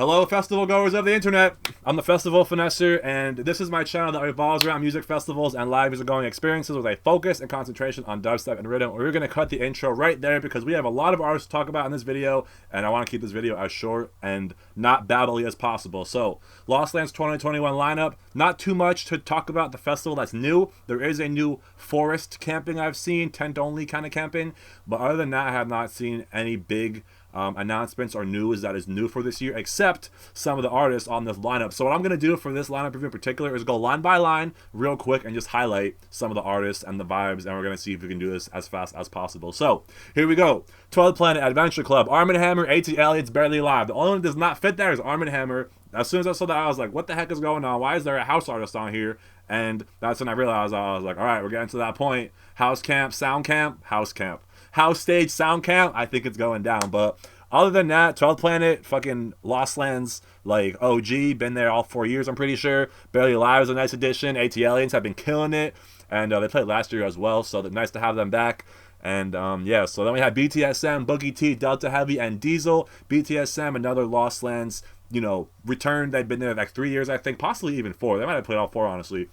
Hello, festival goers of the internet. I'm the Festival Finesser, and this is my channel that revolves around music festivals and live music going experiences with a focus and concentration on dubstep and rhythm. We're going to cut the intro right there because we have a lot of artists to talk about in this video, and I want to keep this video as short and not babbly as possible. So, Lost Lands 2021 lineup. Not too much to talk about the festival that's new. There is a new forest camping I've seen, tent only kind of camping, but other than that, I have not seen any big announcements or news that is new for this year, except some of the artists on this lineup. So what I'm going to do for this lineup review in particular is go line by line real quick and just highlight some of the artists and the vibes, and we're going to see if we can do this as fast as possible. So here we go. 12th Planet Adventure Club, Arm & Hammer, AT Aliens, Barely Alive. The only one that does not fit there is Arm & Hammer. As soon as I saw that, I was like, what the heck is going on? Why is there a house artist on here? And that's when I realized, I was like, all right, we're getting to that point. House camp, sound camp, house camp. House stage, sound camp, I think it's going down. But other than that, 12th Planet, fucking Lost Lands, like OG, been there all 4 years, I'm pretty sure. Barely Alive is a nice addition. AT Aliens have been killing it. And they played last year as well, so it's nice to have them back. And yeah, so then we have BTSM, Boogie T, Delta Heavy, and Diesel. BTSM, another Lost Lands, you know, return. They've been there like 3 years, I think, possibly even 4. They might have played all 4, honestly.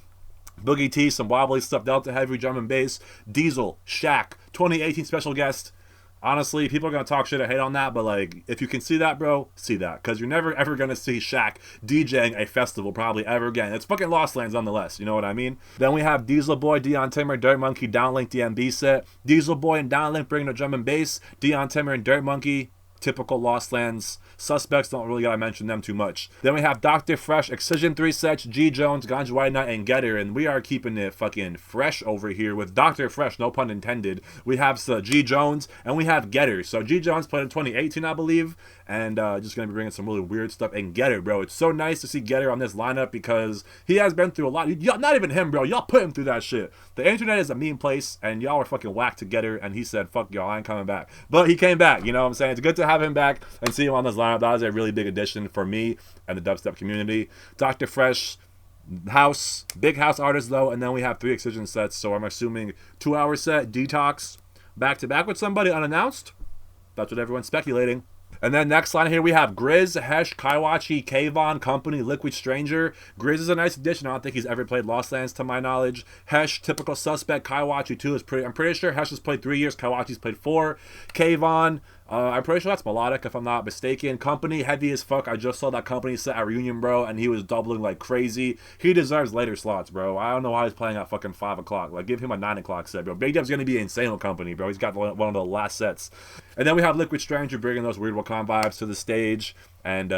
Boogie T, some wobbly stuff, Delta Heavy, drum and bass. Diesel, Shaq, 2018 special guest. Honestly, people are going to talk shit or hate on that, but like, if you can see that, bro, see that. Because you're never ever going to see Shaq DJing a festival probably ever again. It's fucking Lost Lands nonetheless, you know what I mean? Then we have Diesel Boy, Dion Timmer, Dirt Monkey, Downlink, DMB set. Diesel Boy and Downlink bringing the drum and bass. Dion Timmer and Dirt Monkey, typical Lost Lands. Suspects, don't really gotta mention them too much. Then we have Dr. Fresh, Excision 3 sets, G Jones, Ganja White Knight, and Getter, and we are keeping it fucking fresh over here with Dr. Fresh, no pun intended. We have G Jones, and we have Getter. So G Jones played in 2018, I believe, and just gonna be bringing some really weird stuff. And Getter, bro, it's so nice to see Getter on this lineup because he has been through a lot. Y'all, not even him, bro, y'all put him through that shit. The internet is a mean place, and y'all were fucking whacked to Getter, and he said, fuck y'all, I ain't coming back. But he came back, you know what I'm saying? It's good to have him back and see him on this lineup. That was a really big addition for me and the dubstep community. Dr. Fresh, house, big house artist though, and then we have 3 Excision sets, so I'm assuming 2-hour set, Detox, back to back with somebody unannounced. That's what everyone's speculating. And then next line here we have Grizz, Hesh, Kaiwachi, Kayvon, Company, Liquid Stranger. Grizz is a nice addition. I don't think he's ever played Lost Lands to my knowledge. Hesh, typical suspect. Kaiwachi too is pretty. I'm pretty sure Hesh has played 3 years. Kaiwachi's played 4. Kayvon, I'm pretty sure that's melodic if I'm not mistaken. Company, heavy as fuck. I just saw that Company set at Reunion, bro, and he was doubling like crazy. He deserves later slots, bro. I don't know why he's playing at fucking 5 o'clock. Like, give him a 9 o'clock set, bro. Big Dev's gonna be insane with Company, bro. He's got one of the last sets. And then we have Liquid Stranger bringing those weird Wakanda vibes to the stage. And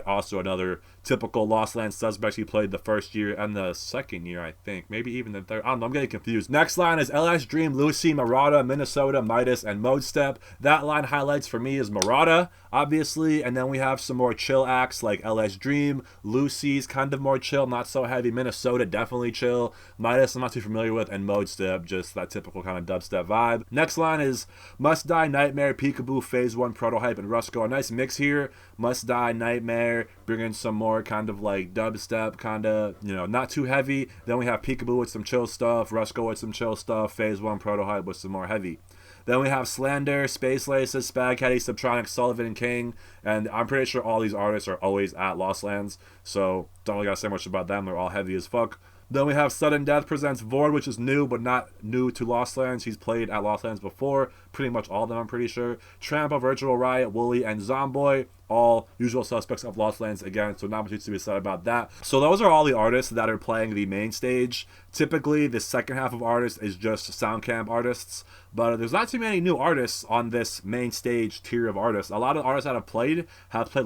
also another typical Lost Lands suspect. He played the first year and the second year, I think. Maybe even the third. I don't know. I'm getting confused. Next line is LS Dream, Lucy, Murata, Minnesota, Midas, and Mode Step. That line highlights for me is Murata, obviously. And then we have some more chill acts like LS Dream. Lucy's kind of more chill, not so heavy. Minnesota, definitely chill. Midas, I'm not too familiar with. And Mode Step, just that typical kind of dubstep vibe. Next line is Must Die, Nightmare, Peekaboo, Phase 1, Prototype, and Rusko. A nice mix here. Must Die, Nightmare, bringing some more kind of like dubstep, kind of, you know, not too heavy. Then we have Peekaboo with some chill stuff, Rusko with some chill stuff, Phase 1, Prototype with some more heavy. Then we have Slander, Space Laces, Spaghetti, Subtronic, Sullivan, and King. And I'm pretty sure all these artists are always at Lost Lands, so don't really gotta say much about them. They're all heavy as fuck. Then we have Sudden Death presents Vord, which is new, but not new to Lost Lands. He's played at Lost Lands before. Pretty much all of them, I'm pretty sure. Trampa, Virtual Riot, Wooly, and Zomboy. All usual suspects of Lost Lands again, so not much to be said about that. So those are all the artists that are playing the main stage. Typically, the second half of artists is just sound camp artists, but there's not too many new artists on this main stage tier of artists. A lot of artists that have played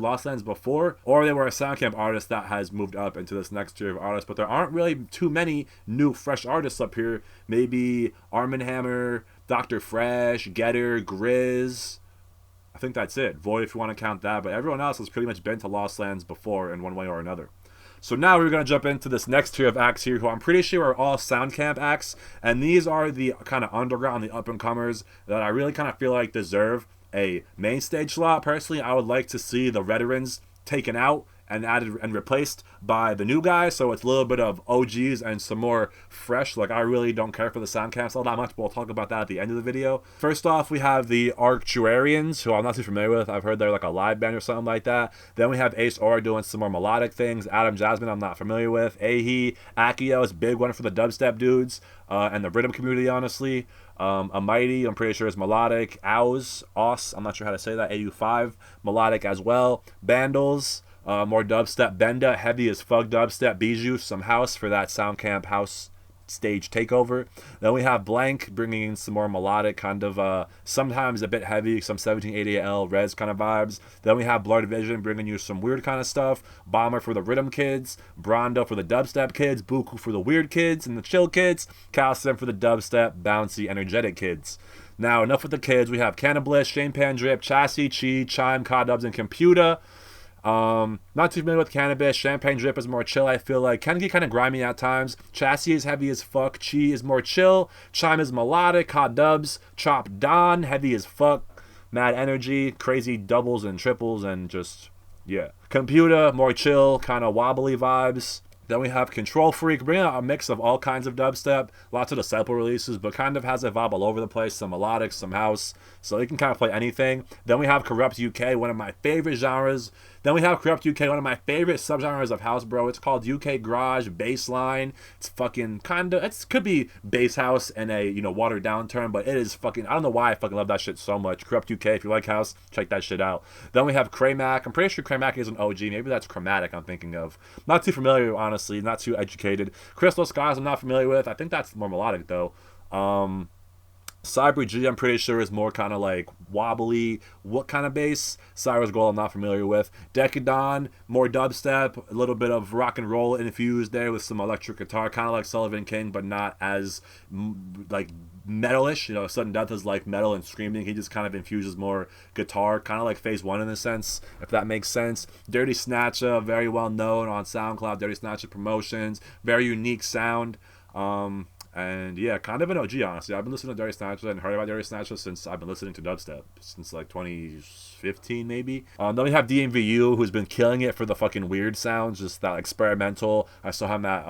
Lost Lands before, or they were a sound camp artist that has moved up into this next tier of artists, but there aren't really too many new, fresh artists up here. Maybe Arm & Hammer, Dr. Fresh, Getter, Grizz. I think that's it. Void if you want to count that, but everyone else has pretty much been to Lost Lands before in one way or another. So now we're going to jump into this next tier of acts here, who I'm pretty sure are all sound camp acts, and these are the kind of underground, the up-and-comers that I really kind of feel like deserve a main stage slot. Personally, I would like to see the veterans taken out and added and replaced by the new guys. So it's a little bit of OGs and some more fresh. Like, I really don't care for the sound camps all that much, but we'll talk about that at the end of the video. First off, we have the Arctuarians, who I'm not too familiar with. I've heard they're like a live band or something like that. Then we have Ace Aura doing some more melodic things. Adam Jasmine, I'm not familiar with. Ahi, Akio is a big one for the dubstep dudes and the rhythm community, honestly. Mighty, I'm pretty sure is melodic. Aus, I'm not sure how to say that. AU5, melodic as well. Bandles, more dubstep. Benda, heavy as fuck dubstep. Bijou, some house for that sound camp house stage takeover. Then we have Blank bringing in some more melodic, kind of sometimes a bit heavy, some 1788L res kind of vibes. Then we have Blurred Vision bringing you some weird kind of stuff. Bomber for the rhythm kids, Brondo for the dubstep kids, Buku for the weird kids and the chill kids, Calcium for the dubstep bouncy energetic kids. Now enough with the kids. We have Cannabis, Shane Pan Drip, Chassis, Chi, Chime, Cod and Computer. Not too familiar with Cannabis. Champagne Drip is more chill, I feel like. Can get kind of grimy at times. Chassis is heavy as fuck. Chi is more chill. Chime is melodic. Hot Dubs. Chop Don, heavy as fuck. Mad energy. Crazy doubles and triples and just, yeah. Computer, more chill, kind of wobbly vibes. Then we have Control Freak, bringing out a mix of all kinds of dubstep, lots of the sample releases, but kind of has a vibe all over the place, some melodic, some house, so you can kind of play anything. Then we have Corrupt UK, one of my favorite genres. Then we have Corrupt UK, one of my favorite subgenres of house, bro. It's called UK Garage Bassline. It's fucking kind of, it could be bass house in a, you know, watered down term, but it is fucking, I don't know why I fucking love that shit so much. Corrupt UK, if you like house, check that shit out. Then we have Craymac. I'm pretty sure Craymac is an OG. Maybe that's Chromatic I'm thinking of. Not too familiar, honestly. Not too educated. Crystal Skies I'm not familiar with. I think that's more melodic, though. Cyber G, I'm pretty sure, is more kind of like wobbly. What kind of bass? Cyrus Gold, I'm not familiar with. Decadon, more dubstep, a little bit of rock and roll infused there with some electric guitar, kind of like Sullivan King, but not as like metalish. You know, Sudden Death is like metal and screaming. He just kind of infuses more guitar, kind of like Phase 1 in a sense, if that makes sense. Dirty Snatcher, very well known on SoundCloud. Dirty Snatcher Promotions, very unique sound. And yeah, kind of an OG, honestly. I've been listening to Dirty Snatcher and heard about Dirty Snatcher since I've been listening to dubstep, since like 2015 maybe. Then we have DMVU, who's been killing it for the fucking weird sounds, just that experimental. I saw him at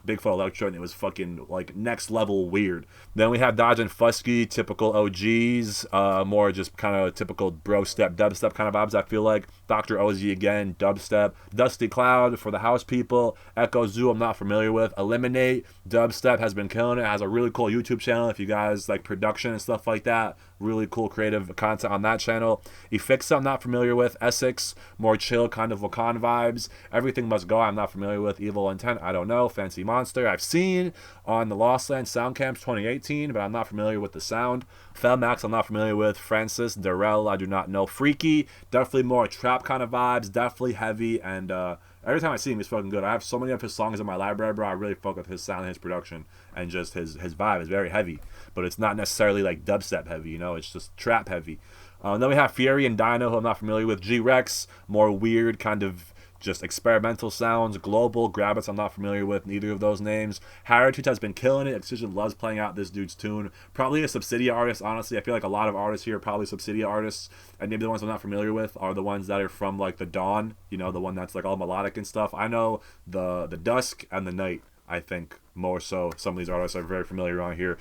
Bigfoot Electro and it was fucking like next level weird. Then we have Dodge and Fusky, typical OGs, more just kind of typical bro step, dubstep kind of vibes, I feel like. Dr. OZ again, dubstep. Dusty Cloud for the house people. Echo Zoo, I'm not familiar with. Eliminate, dubstep, has been killing it. Has a really cool YouTube channel if you guys like production and stuff like that. Really cool creative content on that channel. Efixa, I'm not familiar with. Essex, more chill kind of Lacan vibes. Everything Must Go, I'm not familiar with. Evil Intent, I don't know. Fancy Monster, I've seen on the Lost Land Sound Camps 2018, but I'm not familiar with the sound. Felmax, I'm not familiar with. Francis, Darrell, I do not know. Freaky, definitely more trap kind of vibes. Definitely heavy, and every time I see him, he's fucking good. I have so many of his songs in my library, bro. I really fuck with his sound and his production, and just his vibe is very heavy, but it's not necessarily like dubstep heavy, you know, it's just trap heavy. Then we have Fury and Dino, who I'm not familiar with. G-Rex, more weird kind of just experimental sounds. Global, Grabbits, I'm not familiar with neither of those names. Heritage has been killing it. Excision loves playing out this dude's tune. Probably a Subsidia artist, honestly. I feel like a lot of artists here are probably Subsidia artists, and maybe the ones I'm not familiar with are the ones that are from like the Dawn, you know, the one that's like all melodic and stuff. I know the Dusk and the Night, I think, more so. Some of these artists are very familiar around here.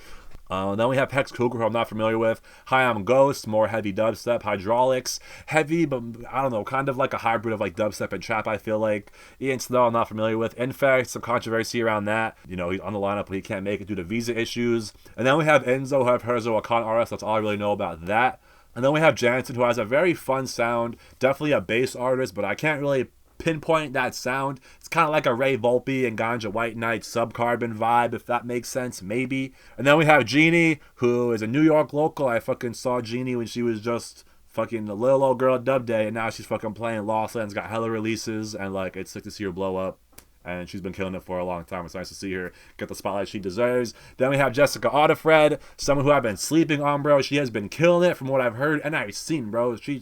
Then we have Hex Cougar, who I'm not familiar with. Hi, I'm Ghost, more heavy dubstep. Hydraulics, heavy, but I don't know, kind of like a hybrid of like dubstep and trap, I feel like. Ian Snow, I'm not familiar with. In fact, some controversy around that. You know, he's on the lineup, but he can't make it due to visa issues. And then we have Enzo, who I've heard is a Wakan artist. That's all I really know about that. And then we have Jansen, who has a very fun sound. Definitely a bass artist, but I can't really pinpoint that sound. It's kind of like a Ray Volpe and Ganja White Knight Subcarbon vibe, if that makes sense, maybe. And then we have Jeannie, who is a New York local. I fucking saw Jeannie when she was just fucking a little old girl at Dub Day, and now she's fucking playing Lost Lands, got hella releases, and like, it's sick to see her blow up. and she's been killing it for a long time. It's nice to see her get the spotlight she deserves. Then we have Jessica Audifred, someone who I've been sleeping on, bro. She has been killing it from what I've heard and I've seen, bro. She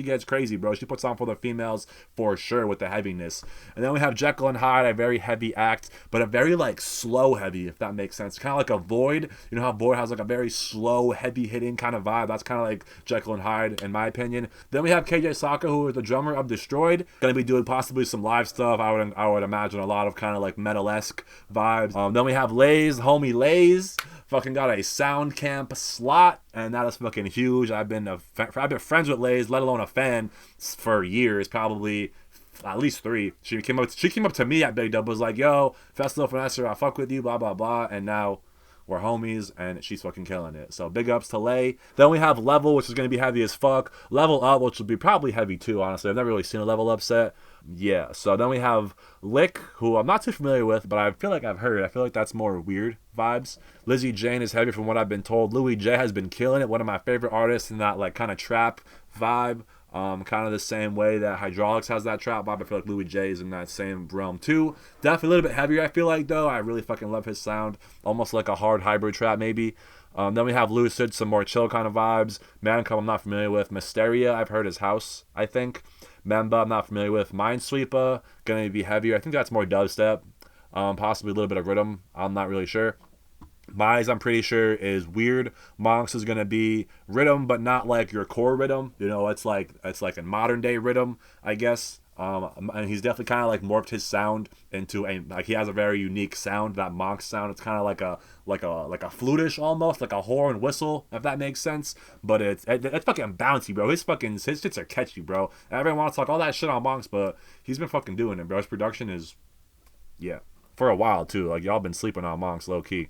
gets crazy, bro. She puts on for the females for sure with the heaviness. And then we have Jekyll and Hyde, a very heavy act, but a very like slow heavy, if that makes sense. Kind of like a Void. You know how Void has like a very slow, heavy hitting kind of vibe? That's kind of like Jekyll and Hyde, in my opinion. Then we have KJ Saka, who is the drummer of Destroyed. Gonna be doing possibly some live stuff. I would imagine a lot of kind of like metal-esque vibes. Then we have Lays, homie Lays. Fucking got a sound camp slot, and that is fucking huge. I've been friends with Lays, let alone a fan, for years, probably at least 3. She came up to me at Big Dub, was like, yo, Festival Finesser, I fuck with you, blah blah blah, and now we're homies, and she's fucking killing it. So big ups to Lay. Then we have Level, which is going to be heavy as fuck. Level Up, which will be probably heavy too, honestly. I've never really seen a Level Up set. Yeah, so then we have Lick, who I'm not too familiar with, but I feel like I've heard. I feel like that's more weird vibes. Lizzie Jane is heavy from what I've been told. Louis J has been killing it. One of my favorite artists in that like kind of trap vibe. Kind of the same way that Hydraulics has that trap vibe. I feel like Louis J is in that same realm too. Definitely a little bit heavier, I feel like, though. I really fucking love his sound. Almost like a hard hybrid trap, maybe. Then we have Lucid, some more chill kind of vibes. Mancom, I'm not familiar with. Mysteria, I've heard his house, I think. Memba, I'm not familiar with. Minesweeper, gonna be heavier. I think that's more dubstep. Possibly a little bit of rhythm. I'm not really sure. Mize, I'm pretty sure, is weird. Monks is gonna be rhythm, but not like your core rhythm. You know, it's like a modern day rhythm, I guess. And he's definitely kind of like morphed his sound into a like he has a very unique sound. That Monks sound, it's kind of like a flutish almost, like a horn whistle, if that makes sense. But it's fucking bouncy, bro. His hits are catchy, bro. Everyone wants to talk all that shit on Monks, but he's been fucking doing it, bro. His production is, yeah, for a while too. Like y'all been sleeping on Monks low key.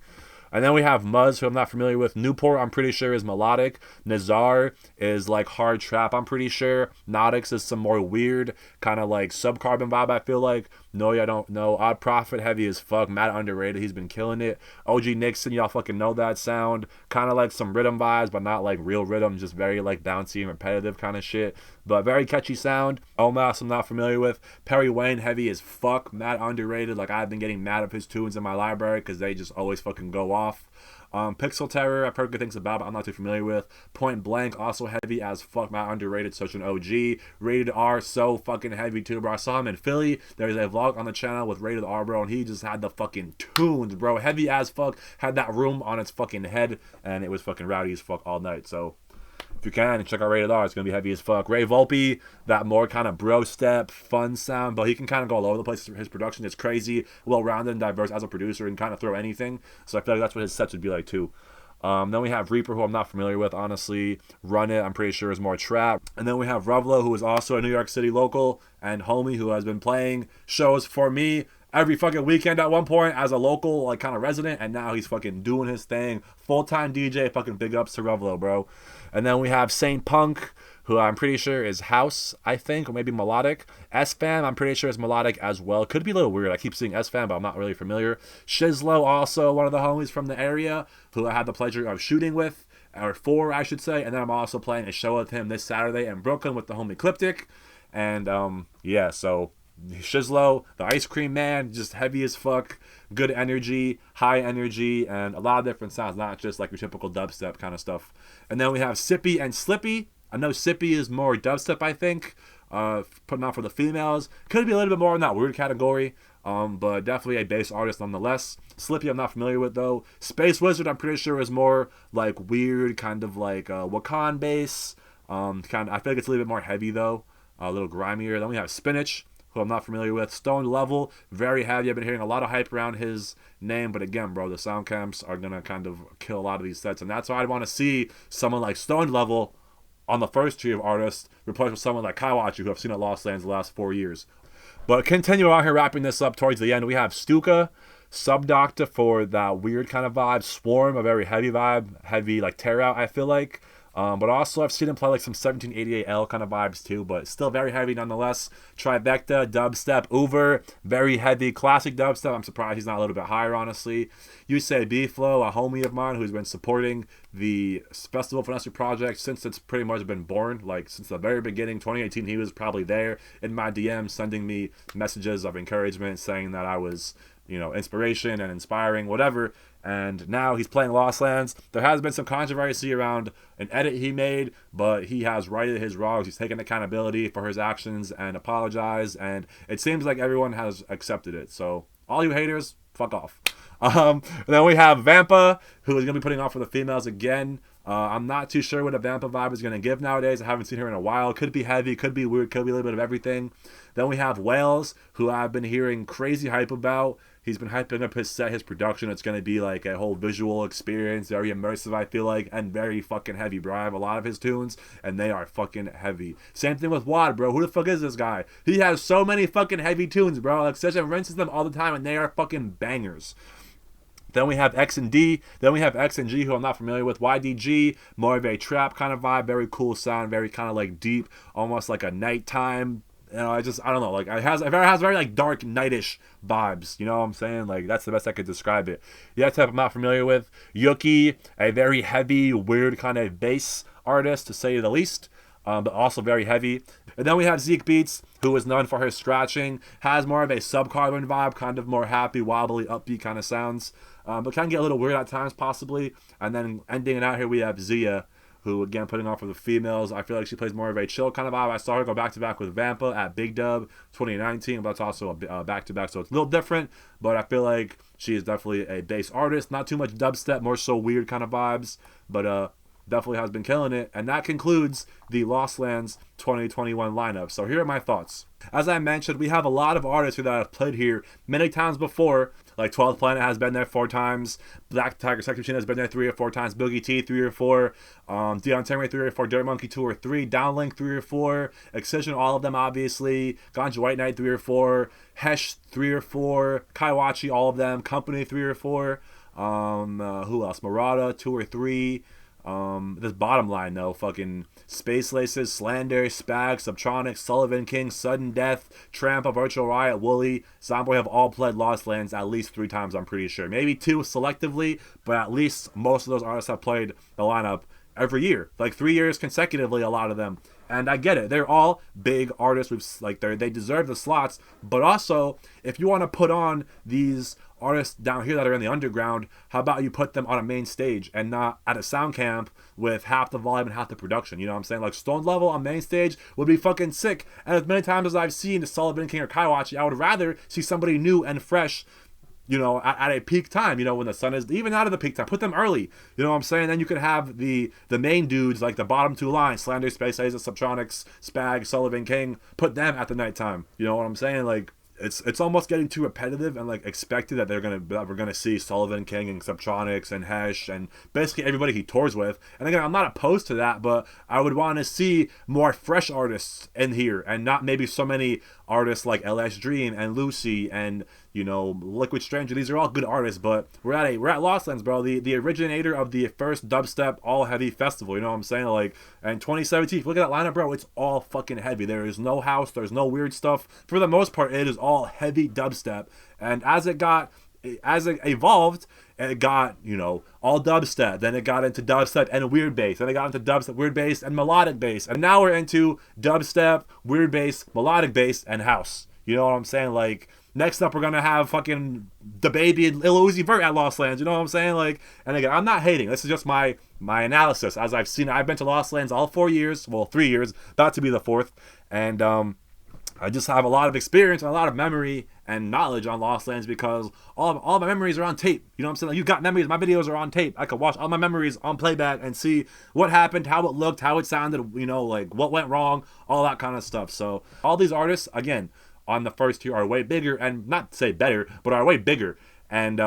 And then we have Muzz, who I'm not familiar with. Newport, I'm pretty sure, is melodic. Nazar is like hard trap, I'm pretty sure. Nautix is some more weird, kind of like Subcarbon vibe, I feel like. Noya, I don't know. Odd Prophet, heavy as fuck. Mad underrated. He's been killing it. OG Nixon, y'all fucking know that sound. Kind of like some rhythm vibes, but not like real rhythm. Just very like bouncy and repetitive kind of shit. But very catchy sound. Omas, I'm not familiar with. Perry Wayne, heavy as fuck. Mad underrated. Like I've been getting mad at his tunes in my library because they just always fucking go off. Pixel Terror, I've heard good things about, but I'm not too familiar with. Point Blank, also heavy as fuck, not underrated, such an OG. Rated R, so fucking heavy too, bro. I saw him in Philly. There's a vlog on the channel with Rated R, bro, and he just had the fucking tunes, bro. Heavy as fuck, had that room on its fucking head, and it was fucking rowdy as fuck all night, so if you can, check out Rated R. It's going to be heavy as fuck. Ray Volpe, that more kind of bro step, fun sound, but he can kind of go all over the place. His production is crazy, well-rounded and diverse as a producer and kind of throw anything. So I feel like that's what his sets would be like too. Then we have Reaper, who I'm not familiar with, honestly. Run It, I'm pretty sure, is more trap. And then we have Revlo, who is also a New York City local, and Homie, who has been playing shows for me every fucking weekend at one point as a local, like, kind of resident, and now he's fucking doing his thing. Full-time DJ, fucking big ups to Revlo, bro. And then we have Saint Punk, who I'm pretty sure is house, I think, or maybe melodic. S-Fam, I'm pretty sure is melodic as well. Could be a little weird. I keep seeing S-Fam, but I'm not really familiar. Shizlo, also one of the homies from the area, who I had the pleasure of shooting with, or for, I should say. And then I'm also playing a show with him this Saturday in Brooklyn with the homie Cliptic. And, yeah, so Shizlo, the Ice Cream Man, just heavy as fuck, good energy, high energy, and a lot of different sounds, not just like your typical dubstep kind of stuff. And then we have Sippy and Slippy. I know Sippy is more dubstep, I think, putting on for the females. Could be a little bit more in that weird category, but definitely a bass artist nonetheless. Slippy, I'm not familiar with, though. Space Wizard, I'm pretty sure, is more like weird, kind of like Wakan bass. I feel like it's a little bit more heavy, though, a little grimier. Then we have Spinach, who I'm not familiar with. Stone Level, very heavy. I've been hearing a lot of hype around his name, but again, bro, the sound camps are going to kind of kill a lot of these sets, and that's why I want to see someone like Stone Level on the first tier of artists replaced with someone like Kaiwachi, who I've seen at Lost Lands the last 4 years. But continue on here, wrapping this up towards the end. We have Stuka, Subdoctor for that weird kind of vibe. Swarm, a very heavy vibe, heavy like tear out, I feel like. But also I've seen him play like some 1788L kind of vibes too, but still very heavy nonetheless. Trivecta, dubstep, Uber, very heavy classic dubstep. I'm surprised he's not a little bit higher, honestly. You say B-Flow, a homie of mine who's been supporting the Festival Finesser project since it's pretty much been born, like since the very beginning. 2018, he was probably there in my DM sending me messages of encouragement, saying that I was, inspiration and inspiring, whatever. And now he's playing Lost Lands. There has been some controversy around an edit he made, but he has righted his wrongs. He's taken accountability for his actions and apologized, and it seems like everyone has accepted it. So all you haters, fuck off. Then we have Vampa, who is going to be putting on for the females again. I'm not too sure what a Vampa vibe is going to give nowadays. I haven't seen her in a while. Could be heavy, could be weird, could be a little bit of everything. Then we have Wales, who I've been hearing crazy hype about. He's been hyping up his set, his production. It's going to be like a whole visual experience, very immersive, I feel like, and very fucking heavy, bro. I have a lot of his tunes, and they are fucking heavy. Same thing with Wad, bro. Who the fuck is this guy? He has so many fucking heavy tunes, bro. Like, Session rinses them all the time, and they are fucking bangers. Then we have X and D. Then we have X and G, who I'm not familiar with. YDG, more of a trap kind of vibe. Very cool sound. Very kind of like deep, almost like a nighttime. I don't know. Like, it has very like dark, nightish vibes. You know what I'm saying? Like, that's the best I could describe it. The other type I'm not familiar with. Yuki, a very heavy, weird kind of bass artist, to say the least. But also very heavy. And then we have Zeke Beats, who is known for his scratching. Has more of a Subcarbon vibe, kind of more happy, wobbly, upbeat kind of sounds. But can get a little weird at times, possibly. And then ending it out here, we have Zia, who, again, putting on for the females. I feel like she plays more of a chill kind of vibe. I saw her go back-to-back with Vampa at Big Dub 2019, but that's also a back-to-back, so it's a little different. But I feel like she is definitely a bass artist. Not too much dubstep, more so weird kind of vibes. But definitely has been killing it. And that concludes the Lost Lands 2021 lineup. So here are my thoughts. As I mentioned, we have a lot of artists that have played here many times before. Like 12th Planet has been there 4 times. Black Tiger Sector Machine has been there 3 or 4 times. Boogie T 3 or 4. Dion Tenry 3 or 4. Dirt Monkey 2 or 3. Downlink 3 or 4. Excision, all of them obviously. Ganja White Knight 3 or 4. Hesh 3 or 4. Kaiwachi, all of them. Company 3 or 4. Who else? Murata 2 or 3. This bottom line though, fucking Space Laces, Slander, Spag, Subtronics, Sullivan King, Sudden Death, Trampa, Virtual Riot, Wooly, Zomboy have all played Lost Lands at least 3 times, I'm pretty sure. Maybe 2 selectively, but at least most of those artists have played the lineup every year. Like 3 years consecutively, a lot of them. And I get it. They're all big artists. They deserve the slots. But also, if you want to put on these artists down here that are in the underground, how about you put them on a main stage and not at a sound camp with half the volume and half the production? You know what I'm saying? Like, Stone Level on main stage would be fucking sick. And as many times as I've seen the Sullivan King or Kaiwachi, I would rather see somebody new and fresh, at a peak time, when the sun is even out of the peak time. Put them early, you know what I'm saying? Then you could have the main dudes, like the bottom 2 lines, Slander, Space Ace, Subtronics, Spag, Sullivan King, put them at the nighttime. You know what I'm saying? Like, it's almost getting too repetitive and like expected that we're gonna see Sullivan King and Subtronics and Hesh and basically everybody he tours with. And again, I'm not opposed to that, but I would want to see more fresh artists in here and not maybe so many artists like LS Dream and Lucy and Liquid Stranger. These are all good artists, but we're at Lost Lands, bro. The originator of the first dubstep all heavy festival. You know what I'm saying? Like, in 2017, if you look at that lineup, bro, it's all fucking heavy. There is no house. There's no weird stuff. For the most part, it is all heavy dubstep. And as it evolved, it got, all dubstep. Then it got into dubstep and weird bass. Then it got into dubstep, weird bass, and melodic bass. And now we're into dubstep, weird bass, melodic bass, and house. You know what I'm saying? Like, next up, we're going to have fucking the Baby and Lil Uzi Vert at Lost Lands. You know what I'm saying? Like, and again, I'm not hating. This is just my analysis. As I've seen, I've been to Lost Lands all 4 years. Well, 3 years. About to be the 4th. And I just have a lot of experience and a lot of memory and knowledge on Lost Lands because all my memories are on tape. You know what I'm saying? Like, you got memories. My videos are on tape. I could watch all my memories on playback and see what happened, how it looked, how it sounded, like what went wrong, all that kind of stuff. So all these artists, again, on the first tier are way bigger, and not to say better, but are way bigger. And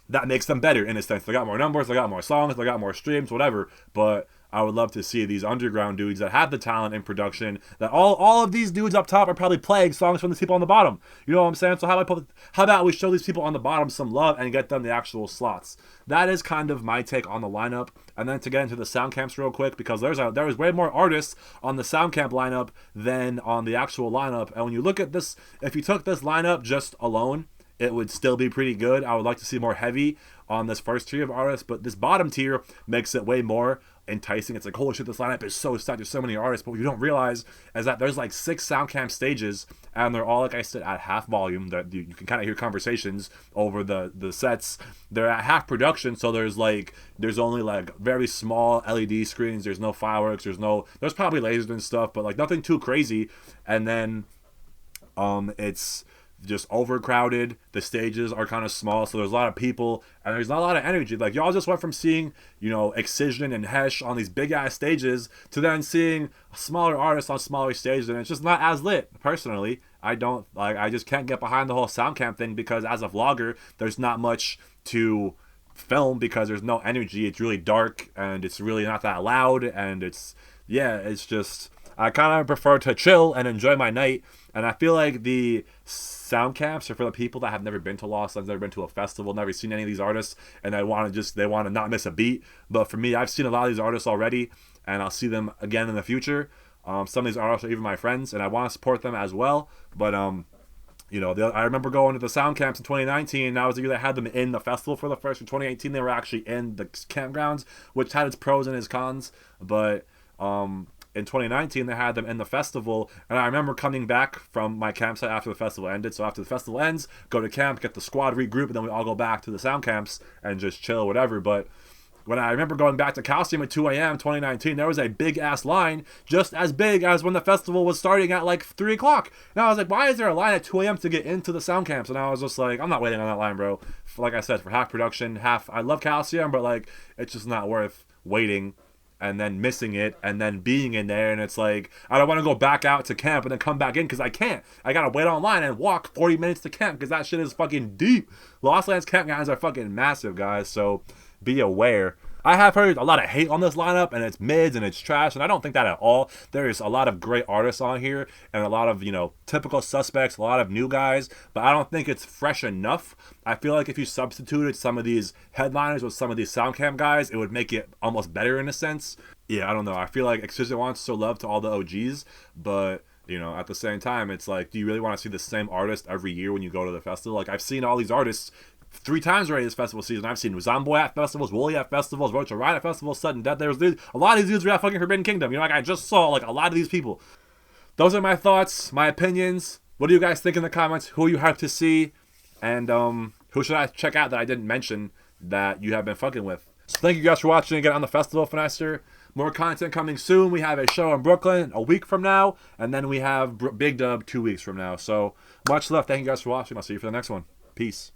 that makes them better in a sense. They got more numbers, they got more songs, they got more streams, whatever. But I would love to see these underground dudes that have the talent in production, that all of these dudes up top are probably playing songs from the people on the bottom. You know what I'm saying? So how about we show these people on the bottom some love and get them the actual slots? That is kind of my take on the lineup. And then to get into the sound camps real quick, because there was way more artists on the sound camp lineup than on the actual lineup. And when you look at this, if you took this lineup just alone, it would still be pretty good. I would like to see more heavy on this first tier of artists, but this bottom tier makes it way more enticing. It's like, holy shit, this lineup is so stacked. There's so many artists, but what you don't realize is that there's like 6 sound camp stages, and they're all, like I said, at half volume. That you can kind of hear conversations over the sets. They're at half production, so there's only like very small LED screens. There's no fireworks. There's probably lasers and stuff, but like nothing too crazy. And then it's just overcrowded. The stages are kind of small, so there's a lot of people and there's not a lot of energy. Like, y'all just went from seeing, Excision and Hesh on these big ass stages to then seeing smaller artists on smaller stages, and it's just not as lit. Personally, I just can't get behind the whole sound camp thing, because as a vlogger, there's not much to film because there's no energy. It's really dark and it's really not that loud, and it's just, I kind of prefer to chill and enjoy my night. And I feel like the sound camps are for the people that have never been to Lost Lands, never been to a festival, never seen any of these artists, and they want to not miss a beat. But for me, I've seen a lot of these artists already, and I'll see them again in the future. Some of these artists are even my friends, and I want to support them as well. But I remember going to the sound camps in 2019, and that was the year they had them in the festival for the first. In 2018, they were actually in the campgrounds, which had its pros and its cons. But in 2019, they had them in the festival, and I remember coming back from my campsite after the festival ended. So after the festival ends, go to camp, get the squad, regroup, and then we all go back to the sound camps and just chill, whatever. But when I remember going back to Calcium at 2 a.m. 2019, there was a big-ass line, just as big as when the festival was starting at like 3 o'clock. And I was like, why is there a line at 2 a.m. to get into the sound camps? And I was just like, I'm not waiting on that line, bro. Like I said, for half production, I love Calcium, but like, it's just not worth waiting and then missing it, and then being in there, and it's like, I don't want to go back out to camp and then come back in, because I can't. I gotta wait online and walk 40 minutes to camp, because that shit is fucking deep. Lost Lands campgrounds are fucking massive, guys, so be aware. I have heard a lot of hate on this lineup, and it's mids and it's trash, and I don't think that at all. There's a lot of great artists on here, and a lot of, typical suspects, a lot of new guys, but I don't think it's fresh enough. I feel like if you substituted some of these headliners with some of these sound camp guys, it would make it almost better in a sense. Yeah, I don't know. I feel like Exquisite wants to show love to all the OGs, but at the same time, it's like, do you really want to see the same artist every year when you go to the festival? Like, I've seen all these artists 3 times already this festival season. I've seen Zomboy at festivals, Wooly at festivals, Roach Ride at festivals, Sudden Death. There's a lot of these dudes were at fucking Forbidden Kingdom. I just saw like a lot of these people. Those are my thoughts, my opinions. What do you guys think in the comments? Who you have to see, and who should I check out that I didn't mention that you have been fucking with? So thank you guys for watching again on the Festival Finesser. More content coming soon. We have a show in Brooklyn a week from now, and then we have Big Dub 2 weeks from now. So much love. Thank you guys for watching. I'll see you for the next one. Peace.